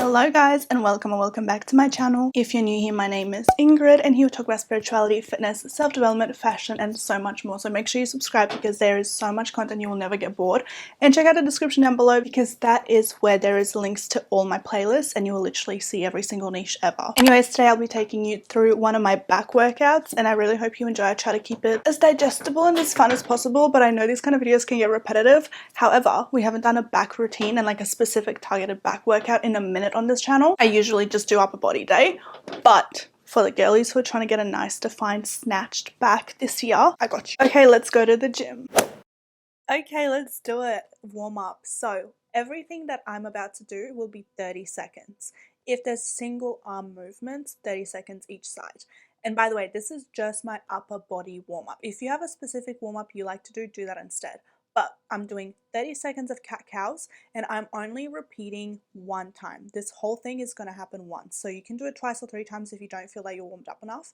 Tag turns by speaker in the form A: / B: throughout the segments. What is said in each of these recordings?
A: Hello guys, and welcome back to my channel. If you're new here, my name is Ingrid and here we talk about spirituality, fitness, self-development, fashion and so much more. So make sure you subscribe because there is so much content you will never get bored, and check out the description down below because that is where there is links to all my playlists and you will literally see every single niche ever. Anyways, today I'll be taking you through one of my back workouts and I really hope you enjoy. I try to keep it as digestible and as fun as possible, but I know these kind of videos can get repetitive. However, we haven't done a back routine and like a specific targeted back workout in a minute on this channel. I usually just do upper body day, but for the girlies who are trying to get a nice defined snatched back this year, I got you. Okay, let's go to the gym. Okay, let's do it. Warm up. So everything that I'm about to do will be 30 seconds. If there's single arm movements, 30 seconds each side. And by the way, this is just my upper body warm up. If you have a specific warm up you like to do, do that instead. But I'm doing 30 seconds of cat-cows and I'm only repeating one time. This whole thing is going to happen once. So you can do it twice or three times if you don't feel like you're warmed up enough.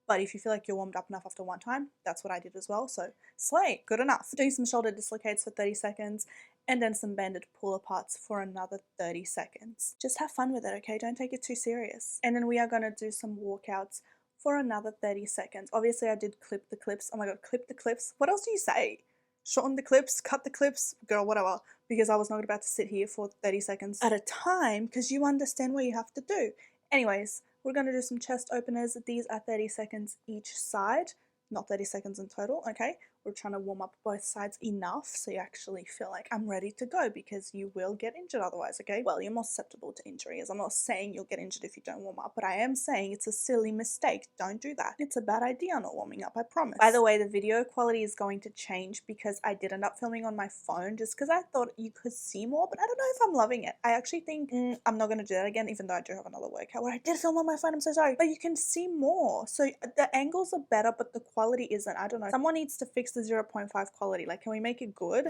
A: But if you feel like you're warmed up enough after one time, that's what I did as well. So slay, good enough. Doing some shoulder dislocates for 30 seconds and then some banded pull aparts for another 30 seconds. Just have fun with it, okay? Don't take it too serious. And then we are going to do some walkouts for another 30 seconds. Obviously I did clip the clips. Oh my god, clip the clips. What else do you say? Shorten the clips, cut the clips, girl, whatever, because I was not about to sit here for 30 seconds at a time because you understand what you have to do. Anyways, we're going to do some chest openers. These are 30 seconds each side, not 30 seconds in total, okay? We're trying to warm up both sides enough so you actually feel like I'm ready to go because you will get injured otherwise, okay? Well, you're more susceptible to injuries. I'm not saying you'll get injured if you don't warm up, but I am saying it's a silly mistake. Don't do that. It's a bad idea not warming up, I promise. By the way, the video quality is going to change because I did end up filming on my phone just because I thought you could see more, but I don't know if I'm loving it. I actually think I'm not going to do that again, even though I do have another workout where I did film on my phone. I'm so sorry. But you can see more. So the angles are better, but the quality isn't. I don't know. Someone needs to fix the 0.5 quality. Like, can we make it good?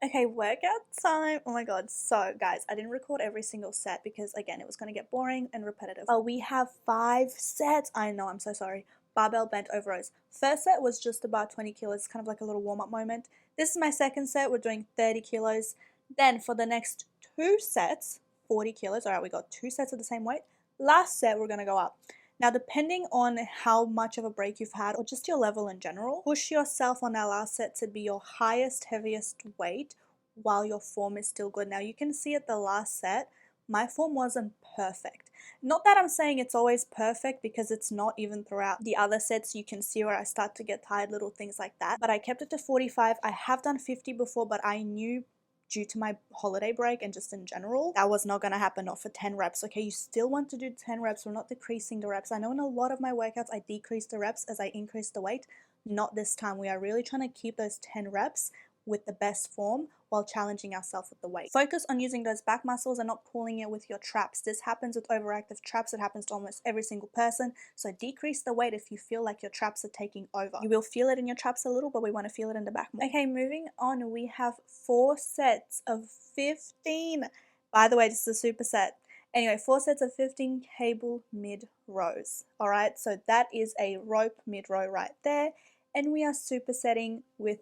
A: Okay, workout time. Oh my god. So guys, I didn't record every single set because again it was going to get boring and repetitive. But we have 5 sets. I know, I'm so sorry. Barbell bent over rows. First set was just about 20 kilos, kind of like a little warm-up moment. This is my second set. We're doing 30 kilos. Then for the next 2 sets, 40 kilos. All right, we got 2 sets of the same weight. Last set we're going to go up. Now, depending on how much of a break you've had or just your level in general, push yourself on that last set to be your highest, heaviest weight while your form is still good. Now, you can see at the last set, my form wasn't perfect. Not that I'm saying it's always perfect because it's not. Even throughout the other sets, you can see where I start to get tired, little things like that. But I kept it to 45. I have done 50 before, but I knew due to my holiday break and just in general, that was not going to happen, not for 10 reps, okay? You still want to do 10 reps. We're not decreasing the reps. I know in a lot of my workouts, I decrease the reps as I increase the weight. Not this time. We are really trying to keep those 10 reps with the best form while challenging ourselves with the weight. Focus on using those back muscles and not pulling it with your traps. This happens with overactive traps. It happens to almost every single person. So decrease the weight if you feel like your traps are taking over. You will feel it in your traps a little, but we want to feel it in the back more. Okay, moving on, we have 4 sets of 15. By the way, this is a superset. Anyway, 4 sets of 15 cable mid rows. All right, so that is a rope mid row right there. And we are supersetting with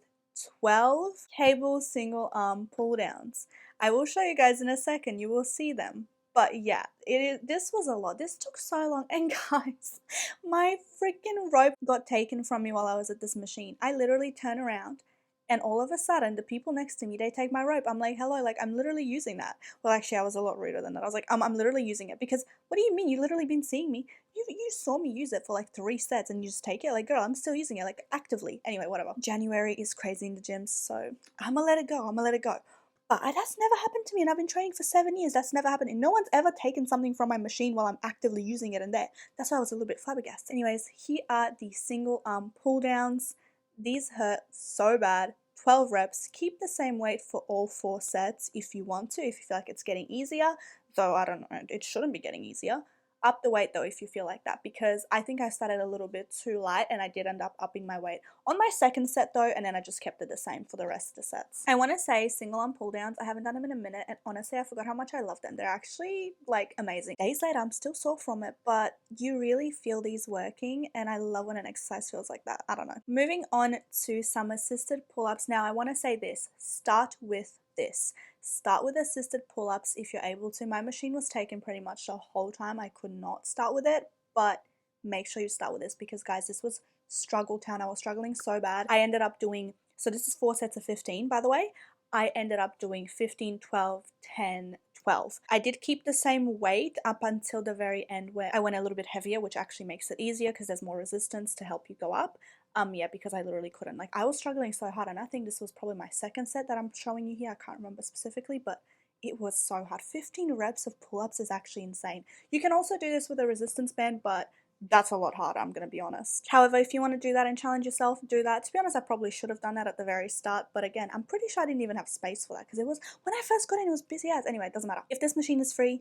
A: 12 cable single arm pull downs. I will show you guys in a second. You will see them. But yeah, this was a lot. This took so long. And guys, my freaking rope got taken from me while I was at this machine. I literally turn around and all of a sudden the people next to me, they take my rope. I'm like, hello, like I'm literally using that. Well, actually I was a lot ruder than that. I was like, I'm literally using it because what do you mean? You literally been seeing me. You saw me use it for like 3 sets and you just take it. Like, girl, I'm still using it, like actively. Anyway, whatever. January is crazy in the gyms, so I'ma let it go. I'ma let it go. But that's never happened to me, and I've been training for 7 years. That's never happened. And no one's ever taken something from my machine while I'm actively using it in there. That's why I was a little bit flabbergasted. Anyways, here are the single arm pull downs. These hurt so bad. 12 reps. Keep the same weight for all 4 sets if you want to, if you feel like it's getting easier. Though I don't know, it shouldn't be getting easier. Up the weight though if you feel like that, because I think I started a little bit too light and I did end up upping my weight on my second set though, and then I just kept it the same for the rest of the sets. I want to say single arm pull downs, I haven't done them in a minute, and honestly I forgot how much I love them. They're actually like amazing. Days later I'm still sore from it, but you really feel these working, and I love when an exercise feels like that. I don't know. Moving on to some assisted pull-ups. Now I want to say this, start with this. start with assisted pull-ups if you're able to. My machine was taken pretty much the whole time. I could not start with it, but make sure you start with this because guys, this was struggle town. I was struggling so bad. I ended up doing, so this is 4 sets of 15 by the way. I ended up doing 15, 12, 10, 12. I did keep the same weight up until the very end where I went a little bit heavier, which actually makes it easier because there's more resistance to help you go up. Yeah, because I literally couldn't. Like, I was struggling so hard, and I think this was probably my second set that I'm showing you here. I can't remember specifically, but it was so hard. 15 reps of pull-ups is actually insane. You can also do this with a resistance band, but that's a lot harder, I'm going to be honest. However, if you want to do that and challenge yourself, do that. To be honest, I probably should have done that at the very start, but again, I'm pretty sure I didn't even have space for that because it was, when I first got in, it was busy as. Anyway, it doesn't matter. If this machine is free,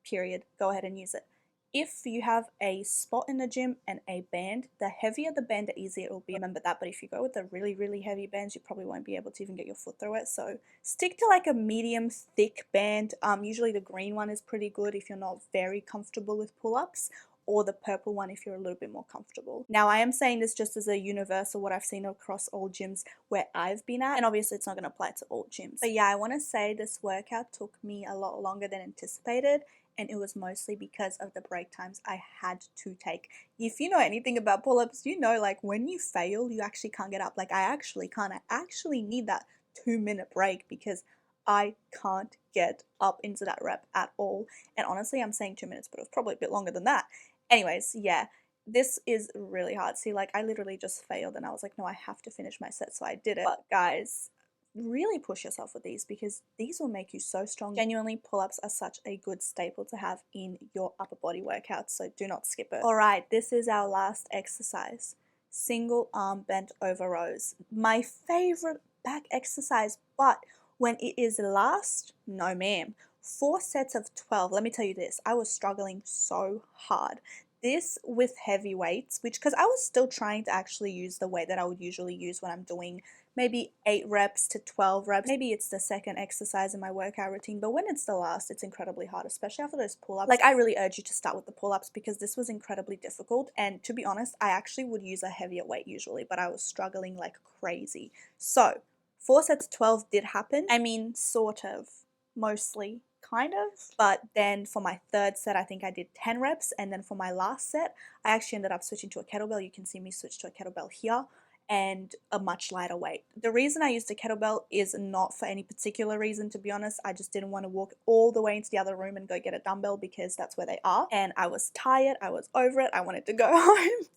A: period, go ahead and use it. If you have a spot in the gym and a band, the heavier the band, the easier it will be. Remember that, but if you go with the really, really heavy bands, you probably won't be able to even get your foot through it. So stick to like a medium thick band. Usually the green one is pretty good if you're not very comfortable with pull-ups, or the purple one if you're a little bit more comfortable. Now, I am saying this just as a universal, what I've seen across all gyms where I've been at, and obviously it's not going to apply to all gyms. But yeah, I want to say this workout took me a lot longer than anticipated, and it was mostly because of the break times I had to take. If you know anything about pull-ups, you know like when you fail, you actually can't get up. Like I actually can't. I actually need that 2-minute break because I can't get up into that rep at all. And honestly, I'm saying 2 minutes, but it was probably a bit longer than that. Anyways, yeah, this is really hard. See, like I literally just failed and I was like, no, I have to finish my set, so I did it. But guys, really push yourself with these because these will make you so strong. Genuinely, pull-ups are such a good staple to have in your upper body workouts, so do not skip it. All right, this is our last exercise. Single arm bent over rows. My favorite back exercise, but when it is last, no ma'am. 4 sets of 12. Let me tell you this, I was struggling so hard. This with heavy weights, which because I was still trying to actually use the weight that I would usually use when I'm doing maybe 8 reps to 12 reps. Maybe it's the second exercise in my workout routine, but when it's the last, it's incredibly hard, especially after those pull-ups. Like I really urge you to start with the pull-ups because this was incredibly difficult, and to be honest, I actually would use a heavier weight usually, but I was struggling like crazy. So 4 sets of 12 did happen. I mean, sort of, mostly, kind of. But then for my third set, I think I did 10 reps. And then for my last set, I actually ended up switching to a kettlebell. You can see me switch to a kettlebell here, and a much lighter weight. The reason I used a kettlebell is not for any particular reason, to be honest. I just didn't want to walk all the way into the other room and go get a dumbbell because that's where they are. And I was tired, I was over it, I wanted to go home.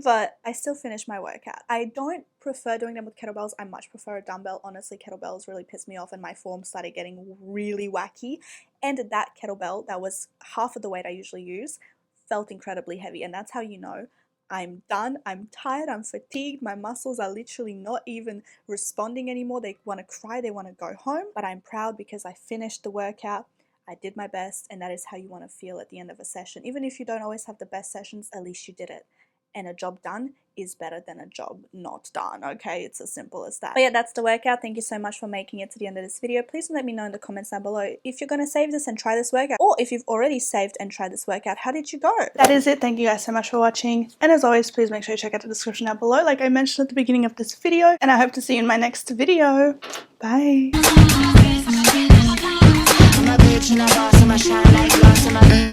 A: But I still finished my workout. I don't prefer doing them with kettlebells. I much prefer a dumbbell. Honestly, kettlebells really pissed me off and my form started getting really wacky. And that kettlebell, that was half of the weight I usually use, felt incredibly heavy. And that's how you know I'm done, I'm tired, I'm fatigued, my muscles are literally not even responding anymore. They want to cry, they want to go home. But I'm proud because I finished the workout. I did my best, and that is how you want to feel at the end of a session. Even if you don't always have the best sessions, at least you did it. And a job done is better than a job not done, okay? It's as simple as that. But yeah, that's the workout. Thank you so much for making it to the end of this video. Please let me know in the comments down below if you're going to save this and try this workout, or if you've already saved and tried this workout, how did you go? That is it. Thank you guys so much for watching. And as always, please make sure you check out the description down below like I mentioned at the beginning of this video. And I hope to see you in my next video. Bye.